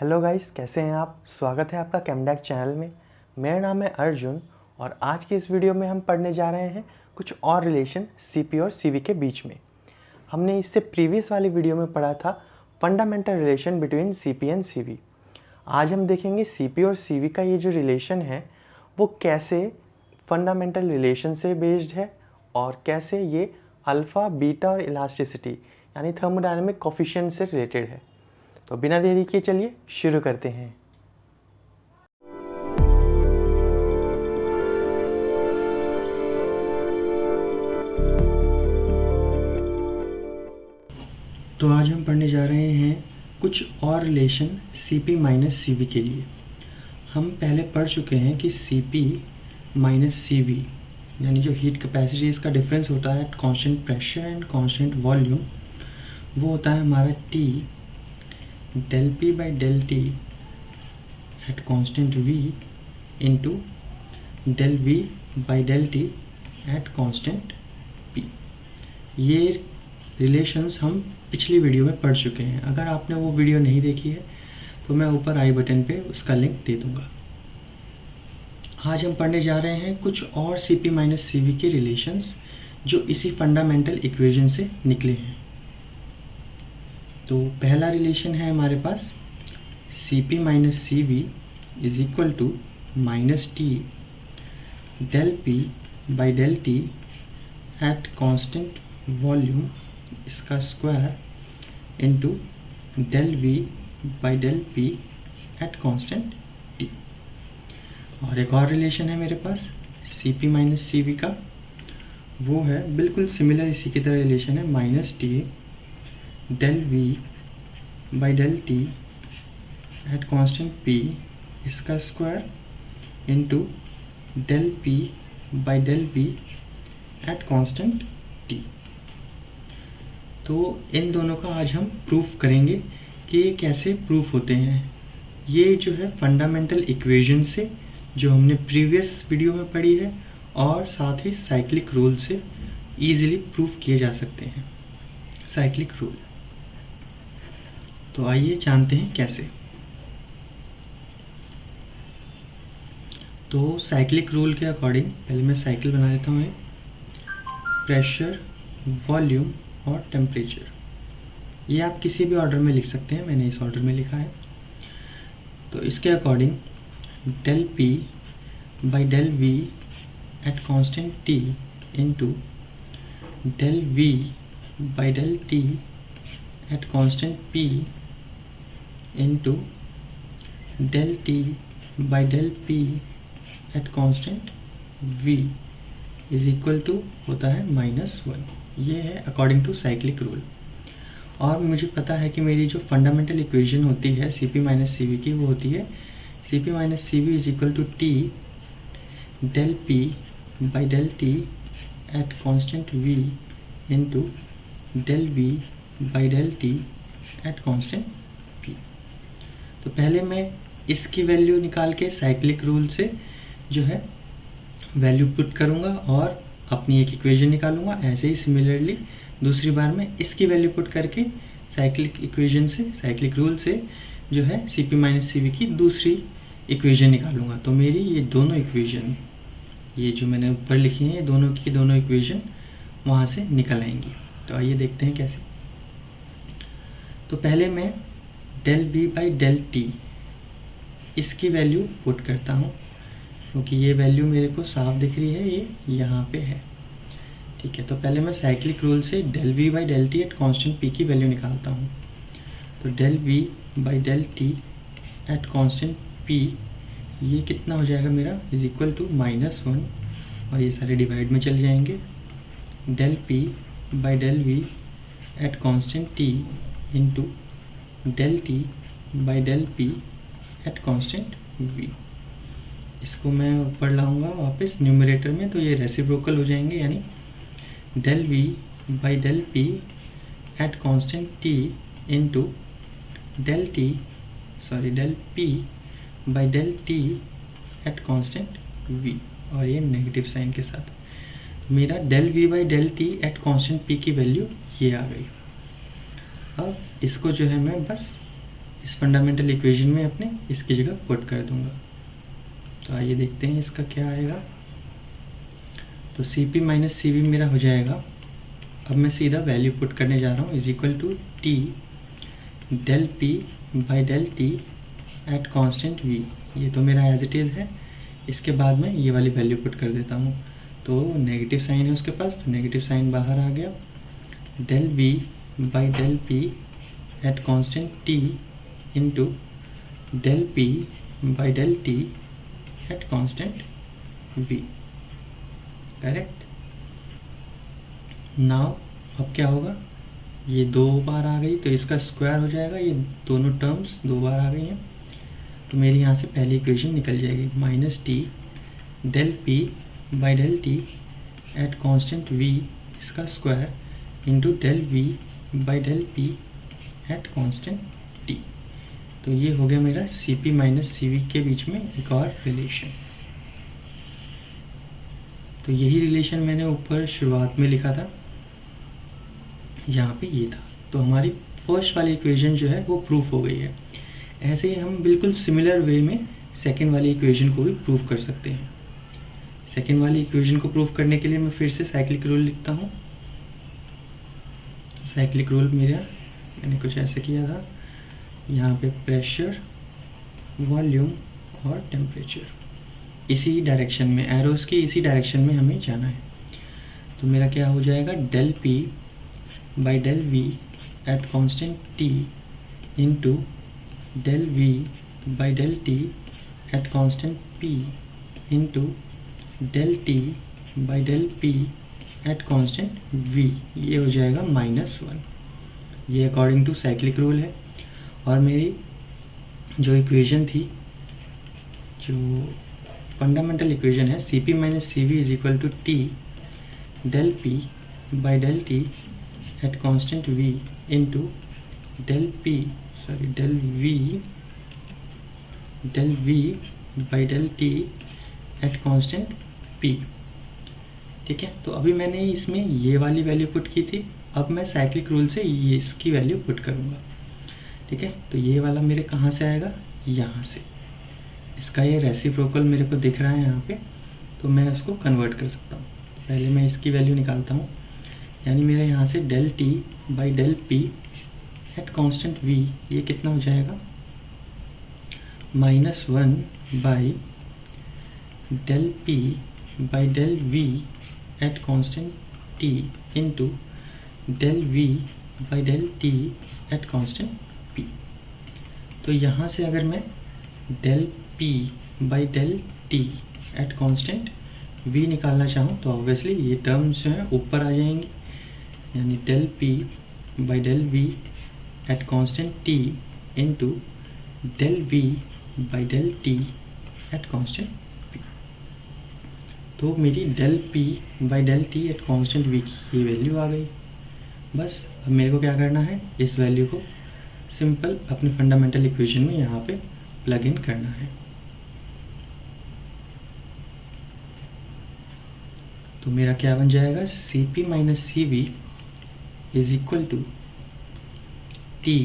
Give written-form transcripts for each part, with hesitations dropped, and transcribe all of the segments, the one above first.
Hello guys, कैसे हैं आप। स्वागत है आपका कैमडैक चैनल में। मेरा नाम है अर्जुन और आज की इस वीडियो में हम पढ़ने जा रहे हैं कुछ और रिलेशन सीपी और सीवी के बीच में। हमने इससे प्रीवियस वाली वीडियो में पढ़ा था fundamental relation between CP and CV. आज हम देखेंगे सीपी और सीवी का ये जो रिलेशन है वो कैसे फंडामेंटल रिलेशन से बेस्ड है और कैसे ये अल्फ़ा, बीटा और इलास्टिसिटी यानी थर्मोडायनामिक कोफिशिएंट से रिलेटेड है। तो बिना देरी के चलिए शुरू करते हैं। तो आज हम पढ़ने जा रहे हैं कुछ और रिलेशन Cp माइनस Cv के लिए। हम पहले पढ़ चुके हैं कि Cp माइनस Cv यानी जो हीट कैपेसिटी इसका डिफरेंस होता है eight constant pressure and constant volume, वो होता है हमारा T del P by del T at constant V into del V by del T at constant P। ये रिलेशंस हम पिछली वीडियो में पढ़ चुके हैं। अगर आपने वो वीडियो नहीं देखी है तो मैं ऊपर आई बटन पे उसका लिंक दे दूंगा। आज हम पढ़ने जा रहे हैं कुछ और Cp माइनस Cv के रिलेशंस जो इसी फंडामेंटल इक्वेशन से निकले हैं। तो पहला रिलेशन है हमारे पास Cp minus Cv is equal to minus T del P by del T at constant volume इसका square into del V by del P at constant T. और एक और रिलेशन है मेरे पास Cp माइनस Cv का, वो है बिल्कुल सिमिलर इसी की तरह रिलेशन है minus T del V by del T at constant P इसका square into del P by del V at constant T। तो इन दोनों का आज हम प्रूफ करेंगे कि ये कैसे प्रूफ होते हैं। ये जो है फंडामेंटल इक्वेशन से जो हमने प्रीवियस वीडियो में पढ़ी है और साथ ही साइक्लिक रूल से इजीली प्रूफ किए जा सकते हैं। साइक्लिक रूल, तो आइए जानते हैं कैसे। तो साइक्लिक रूल के अकॉर्डिंग पहले मैं साइकिल बना देता हूँ। प्रेशर, वॉल्यूम और टेम्परेचर, ये आप किसी भी ऑर्डर में लिख सकते हैं, मैंने इस ऑर्डर में लिखा है। तो इसके according del P by del V at constant T into del V by del T at constant P into del T by del P at constant v is equal to होता है -1। ये है according to cyclic rule. और मुझे पता है कि मेरी जो फंडामेंटल इक्वेशन होती है Cp माइनस Cv की, वो होती है Cp minus Cv is equal to T del P by del T at constant v into del V by del T at constant p। तो पहले मैं इसकी वैल्यू निकाल के साइक्लिक रूल से जो है वैल्यू पुट करूँगा और अपनी एक इक्वेशन निकालूंगा। ऐसे ही सिमिलरली दूसरी बार मैं इसकी वैल्यू पुट करके साइक्लिक इक्वेशन से, साइक्लिक रूल से जो है Cp माइनस Cv की दूसरी इक्वेशन निकालूंगा। तो मेरी ये दोनों इक्वेशन, ये जो मैंने ऊपर लिखी हैं, ये दोनों की दोनों इक्वेशन वहाँ से निकल आएंगी। तो आइए देखते हैं कैसे। तो पहले मैं del V by del T इसकी वैल्यू पुट करता हूँ, क्योंकि ये वैल्यू मेरे को साफ दिख रही है, ये यहाँ पे है। ठीक है, तो पहले मैं साइक्लिक रूल से del V by del T at constant P की वैल्यू निकालता हूँ। तो del V by del T at constant P, ये कितना हो जाएगा मेरा, इज इक्वल टू -1, और ये सारे डिवाइड में चले जाएंगे। Del P by del V at constant T into del T by del P at constant v। इसको मैं ऊपर लाऊंगा वापस न्यूमरेटर में, तो ये रेसिप्रोकल हो जाएंगे, यानी del v by del P at constant t into del p by del t at constant v, और ये नेगेटिव साइन के साथ। मेरा del v by del t at constant p की वैल्यू ये आ गई। अब इसको जो है मैं बस इस फंडामेंटल इक्वेशन में अपने इसकी जगह पुट कर दूंगा। तो आइए देखते हैं इसका क्या आएगा। तो C P minus C V मेरा हो जाएगा, अब मैं सीधा वैल्यू पुट करने जा रहा हूँ, is equal to T del P by del T at constant V. ये तो मेरा एज इट इज़ है, इसके बाद मैं ये वाली वैल्यू पुट कर देता हूँ। तो नेगेटिव साइन है उसके पास, तो नेगेटिव साइन बाहर आ गया, del V by del P at constant T into del P by del T at constant V. Correct. Now अब क्या होगा, ये 2 बार आ गई तो इसका स्क्वायर हो जाएगा, ये दोनों टर्म्स 2 बार आ गई हैं, तो मेरी यहाँ से पहली इक्वेशन निकल जाएगी, minus T del P by del T at constant V इसका square into del V by del P at constant T. तो ये हो गया मेरा C P minus C V के बीच में एक और रिलेशन। तो यही रिलेशन मैंने ऊपर शुरुआत में लिखा था, यहाँ पे ये था। तो हमारी फर्स्ट वाली इक्वेशन जो है वो प्रूफ हो गई है। ऐसे ही हम बिल्कुल सिमिलर वे में सेकेंड वाली इक्वेशन को भी प्रूफ कर सकते हैं। सेकेंड वाली इक्वेशन को प्रूफ करने के लिए मैं फिर से साइक्लिक रूल लिखता हूँ। साइक्लिक रूल मैंने कुछ ऐसे किया था, यहाँ पे प्रेशर, वॉल्यूम और टेम्परेचर इसी डायरेक्शन में, एरोस की इसी डायरेक्शन में हमें जाना है। तो मेरा क्या हो जाएगा, del P by del V at constant T into del V by del T at constant P into del T by del P at constant V. ये हो जाएगा -1। ये अकॉर्डिंग टू साइक्लिक रूल है। और मेरी जो इक्वेशन थी, जो फंडामेंटल इक्वेशन है, C P minus C V is equal to T del P by del T at constant V into del V by del T at constant P. ठीक है। तो अभी मैंने इसमें ये वाली वैल्यू पुट की थी, अब मैं साइक्लिक रूल से ये इसकी वैल्यू पुट करूँगा। ठीक है। तो ये वाला मेरे कहाँ से आएगा, यहाँ से। इसका ये रेसिप्रोकल मेरे को दिख रहा है यहाँ पे, तो मैं उसको कन्वर्ट कर सकता हूँ। पहले मैं इसकी वैल्यू निकालता हूँ, यानी मेरे यहाँ से del T by del P at constant V, ये कितना हो जाएगा, -1 by del P by del V at constant T into del V by del T at constant P. तो यहाँ से अगर मैं del P by del T at constant V निकालना चाहूँ तो ऑब्वियसली ये टर्म्स जो हैं ऊपर आ जाएंगी, यानी del P by del V at constant T into del V by del T at constant P. तो मेरी del P by del T at constant V की ये वैल्यू आ गई। बस अब मेरे को क्या करना है, इस वैल्यू को सिंपल अपने फंडामेंटल इक्वेशन में यहाँ पे प्लग इन करना है। तो मेरा क्या बन जाएगा, C P minus C V is equal to T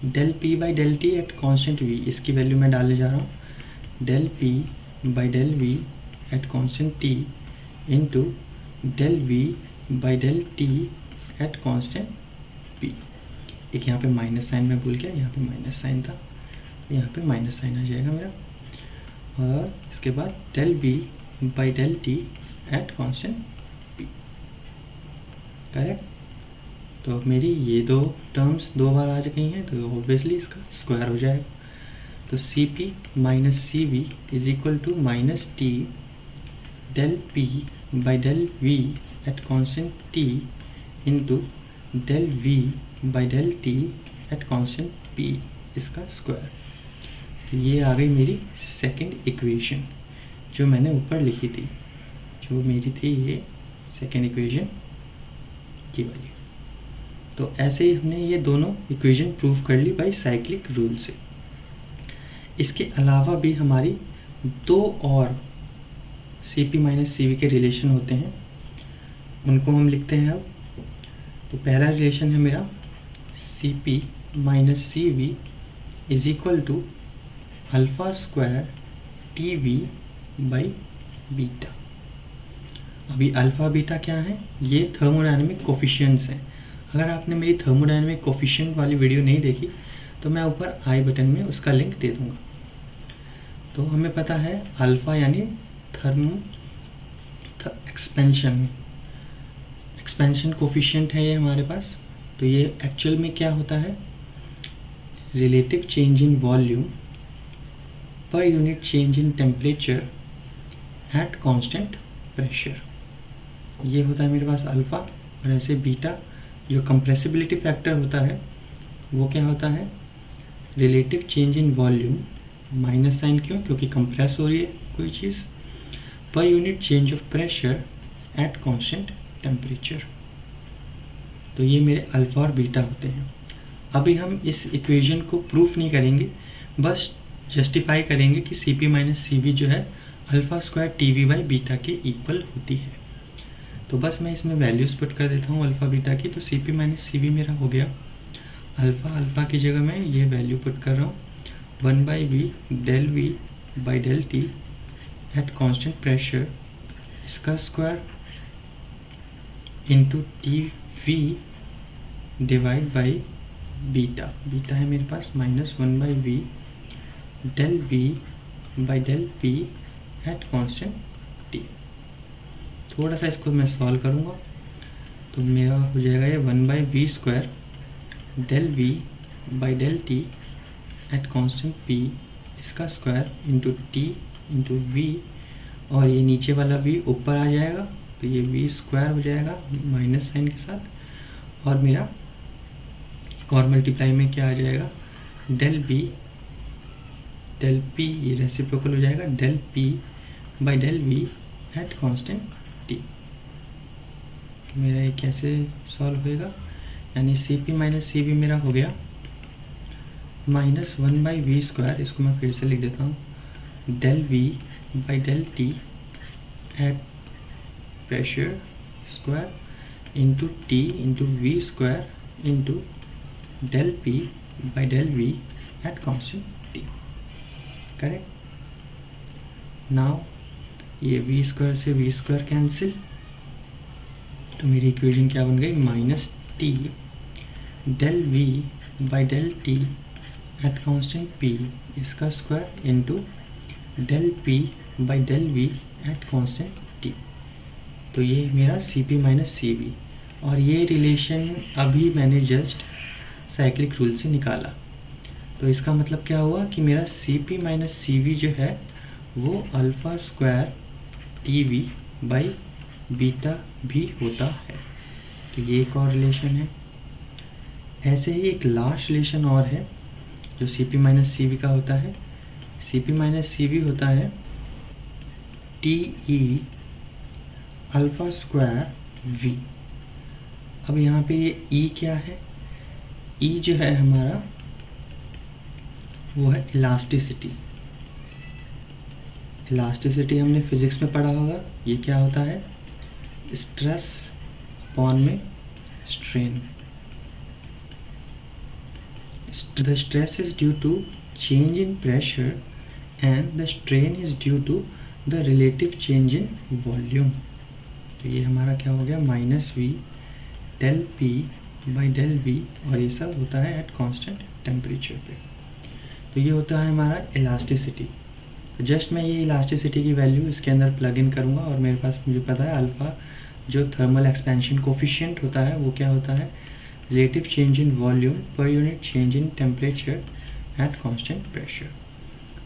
del P by del T at constant V. इसकी वैल्यू मैं डालने जा रहा हूँ, del P by del V at constant T into del V by del T at constant P. एक यहाँ पे minus sign मैं भूल गया, यहाँ पे माइनस साइन था, यहाँ पे माइनस साइन आ जाएगा मेरा, और इसके बाद del V by del T at constant P. Correct. तो अब मेरी ये दो टर्म्स 2 बार आ गई हैं, तो ऑब्वियसली इसका स्क्वायर हो जाएगा। तो C P minus C V is equal to minus T del P by del V at constant T into del V by del T at constant P इसका स्क्वायर। तो ये आ गई मेरी सेकंड इक्वेशन जो मैंने ऊपर लिखी थी, जो मेरी थी ये सेकंड इक्वेशन की वाली। तो ऐसे ही हमने ये दोनों इक्वेशन प्रूव कर ली बाय साइक्लिक रूल से। इसके अलावा भी हमारी 2 और C P minus C V के रिलेशन होते हैं, उनको हम लिखते हैं अब। तो पहला रिलेशन है मेरा C P minus C V is equal to alpha square T V by beta. अभी अल्फ़ा बीटा क्या है, ये थर्मोडायनेमिक कोफिशिएंट्स हैं। अगर आपने मेरी थर्मोडायनेमिक कोफिशिएंट वाली वीडियो नहीं देखी तो मैं ऊपर आई बटन में उसका लिंक दे दूँगा। तो हमें पता है अल्फ़ा यानी एक्सपेंशन कोफिशिएंट है ये हमारे पास। तो ये एक्चुअल में क्या होता है, रिलेटिव चेंज इन वॉल्यूम पर unit change in temperature at constant pressure. ये होता है मेरे पास अल्फ़ा। और ऐसे बीटा जो कंप्रेसिबिलिटी फैक्टर होता है वो क्या होता है, relative change in volume, minus sign क्यों, क्योंकि कंप्रेस हो रही है कोई चीज़, पर unit change of pressure at constant temperature. तो ये मेरे अल्फ़ा और बीटा होते हैं। अभी हम इस इक्वेशन को प्रूफ नहीं करेंगे, बस जस्टिफाई करेंगे कि C P minus C V जो है alpha square T V by beta के इक्वल होती है। तो बस मैं इसमें वैल्यूज़ पुट कर देता हूँ अल्फ़ा बीटा की। तो C P minus C V मेरा हो गया अल्फ़ा की जगह मैं ये वैल्यू पुट कर रहा हूँ 1/v del V by del T at constant pressure, इसका square into T V divide by beta. Beta है मेरे पास -1/v del V by del P at constant T. थोड़ा सा इसको मैं सॉल्व करूँगा तो मेरा हो जाएगा ये 1/v square del V by del T at constant P, इसका square into T into V, और ये नीचे वाला v ऊपर आ जाएगा तो ये v स्क्वायर हो जाएगा माइनस साइन के साथ, और मेरा एक और मल्टीप्लाई में क्या आ जाएगा, डेल v डेल p, ये रेसिप्रोकल हो जाएगा del p by del v at constant t। मेरा ये कैसे सॉल्व होएगा, यानी C P minus C V मेरा हो गया -1/v स्क्वायर, इसको मैं फिर से लिख देता हूँ, del v by del T at pressure square into T into V square into del P by del V at constant T. Correct. Now ये v स्क्वायर से v स्क्वायर कैंसिल, तो मेरी इक्वेशन क्या बन गई, minus T del V by del T at constant p, इसका square into del p by del v at constant t। तो ये मेरा C P minus C we, और ये रिलेशन अभी मैंने जस्ट साइक्लिक रूल से निकाला। तो इसका मतलब क्या हुआ कि मेरा C P minus C V जो है वो alpha square T V by beta भी होता है। तो ये एक और रिलेशन है। ऐसे ही एक लास्ट रिलेशन और है जो C P minus C V का होता है। C P minus C V होता है T E alpha square V. अब यहाँ पे ये ई क्या है, ई जो है हमारा वो है इलास्टिसिटी। इलास्टिसिटी हमने फिजिक्स में पढ़ा होगा, ये क्या होता है, स्ट्रेस अपॉन में strain. The stress is due to change in pressure and the strain is due to the relative change in volume। तो ये हमारा क्या हो गया, minus V del P by del V, और ये सब होता है एट कांस्टेंट टेम्परेचर पे। तो ये होता है हमारा इलास्टिसिटी। तो जस्ट मैं ये इलास्टिसिटी की वैल्यू इसके अंदर प्लग इन करूँगा, और मेरे पास मुझे पता है अल्फ़ा जो थर्मल एक्सपेंशन कोफिशिएंट होता है वो क्या होता है, रिलेटिव चेंज इन वॉल्यूम पर unit change in temperature at constant pressure.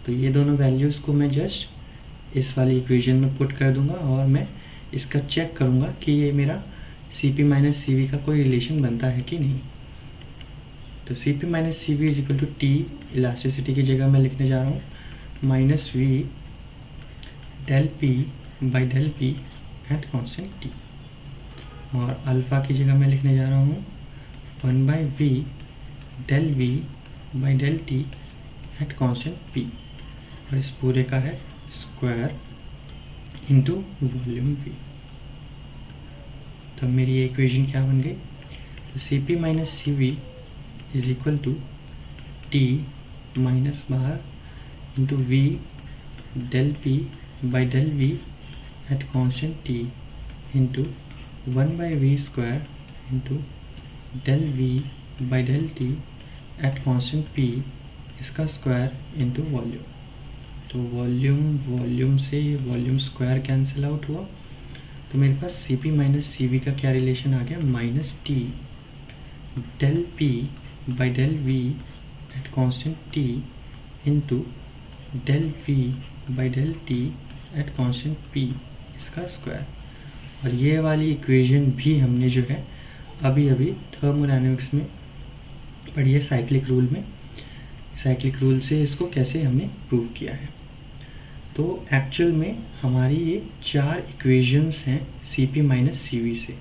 तो ये दोनों वैल्यूज़ को मैं जस्ट इस वाली इक्वेशन में पुट कर दूंगा, और मैं इसका चेक करूंगा कि ये मेरा C P minus C V का कोई रिलेशन बनता है कि नहीं। तो C P minus C V is equal to T, elasticity की जगह मैं लिखने जा रहा हूँ minus V del P by del P at constant T, और अल्फ़ा की जगह मैं लिखने जा रहा हूँ 1/v del V by del T at constant p, और इस पूरे का है स्क्वायर इंटू वॉल्यूम v। तो मेरी ये इक्वेशन क्या बन गई, तो C P minus C V is equal to T minus बाहर into V del P by del V at constant T into 1/v² into del V by del T at constant P इसका square into volume. तो volume से volume square cancel out हुआ, तो मेरे पास C P minus C V का क्या relation आ गया, minus T del P by del V at constant T into del V by del T at constant P इसका स्क्वायर। और ये वाली इक्वेशन भी हमने जो है अभी अभी थर्मोडायनेमिक्स में पढ़ी है, साइक्लिक रूल में। साइक्लिक रूल से इसको कैसे हमने प्रूव किया है। तो एक्चुअल में हमारी ये 4 इक्वेशंस हैं C P minus C V से।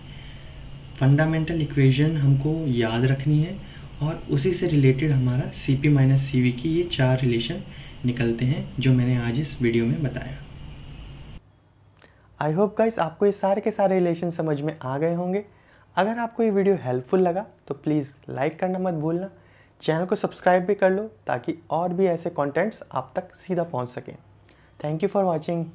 फंडामेंटल इक्वेशन हमको याद रखनी है और उसी से रिलेटेड हमारा C P minus C V की ये 4 रिलेशन निकलते हैं जो मैंने आज इस वीडियो में बताया। आई होप गाइस आपको ये सारे के सारे रिलेशन समझ में आ गए होंगे। अगर आपको ये वीडियो हेल्पफुल लगा तो प्लीज़ लाइक करना मत भूलना, चैनल को सब्सक्राइब भी कर लो ताकि और भी ऐसे कंटेंट्स आप तक सीधा पहुंच सकें। Thank you for watching.